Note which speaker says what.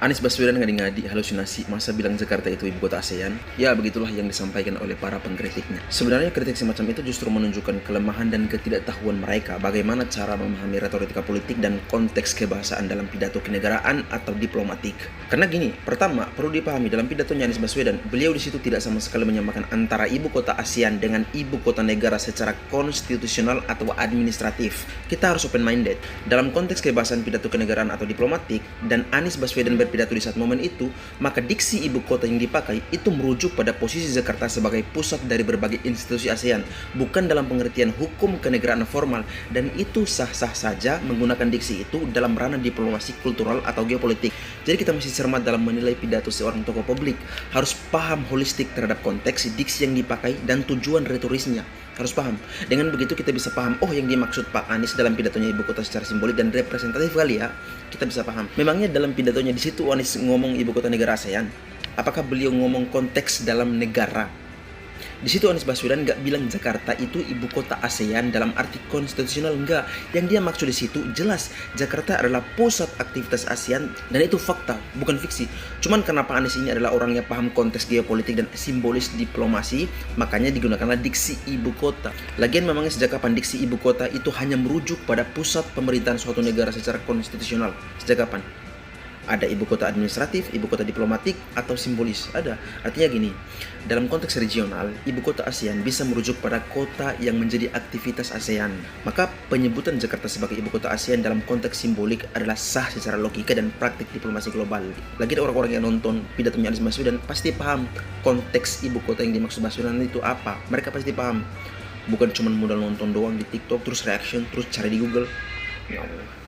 Speaker 1: Anies Baswedan ngadi-ngadi halusinasi masa bilang Jakarta itu ibu kota ASEAN. Ya, begitulah yang disampaikan oleh para pengkritiknya. Sebenarnya kritik semacam itu justru menunjukkan kelemahan dan ketidaktahuan mereka bagaimana cara memahami retorika politik dan konteks kebahasaan dalam pidato kenegaraan atau diplomatik. Karena gini, pertama, perlu dipahami dalam pidatonya Anies Baswedan, beliau di situ tidak sama sekali menyamakan antara ibu kota ASEAN dengan ibu kota negara secara konstitusional atau administratif. Kita harus open-minded. Dalam konteks kebahasaan pidato kenegaraan atau diplomatik, dan Anies Baswedan berpidato di saat momen itu, maka diksi ibu kota yang dipakai itu merujuk pada posisi Jakarta sebagai pusat dari berbagai institusi ASEAN, bukan dalam pengertian hukum kenegaraan formal, dan itu sah-sah saja menggunakan diksi itu dalam ranah diplomasi kultural atau geopolitik. Jadi kita mesti cermat dalam menilai pidato seorang tokoh publik, harus paham holistik terhadap konteks diksi yang dipakai dan tujuan retorisnya. Harus paham. Dengan begitu kita bisa paham, oh yang dimaksud Pak Anies dalam pidatonya ibu kota secara simbolik dan representatif kali ya. Kita bisa paham. Memangnya dalam pidatonya di situ Anies ngomong ibu kota negara ASEAN? Apakah beliau ngomong konteks dalam negara? Di situ Anies Baswedan nggak bilang Jakarta itu ibu kota ASEAN dalam arti konstitusional, enggak. Yang dia maksud di situ jelas Jakarta adalah pusat aktivitas ASEAN dan itu fakta, bukan fiksi. Cuman kenapa Anies ini adalah orang yang paham konteks geopolitik dan simbolis diplomasi, makanya digunakanlah diksi ibu kota. Lagian memangnya sejak kapan diksi ibu kota itu hanya merujuk pada pusat pemerintahan suatu negara secara konstitusional? Sejak kapan? Ada ibu kota administratif, ibu kota diplomatik, atau simbolis. Ada. Artinya gini, dalam konteks regional, ibu kota ASEAN bisa merujuk pada kota yang menjadi aktivitas ASEAN. Maka penyebutan Jakarta sebagai ibu kota ASEAN dalam konteks simbolik adalah sah secara logika dan praktik diplomasi global. Lagi orang-orang yang nonton pidatonya Anies Baswedan pasti paham konteks ibu kota yang dimaksud Baswedan itu apa. Mereka pasti paham. Bukan cuma modal nonton doang di TikTok, terus reaction, terus cari di Google. Ya Allah.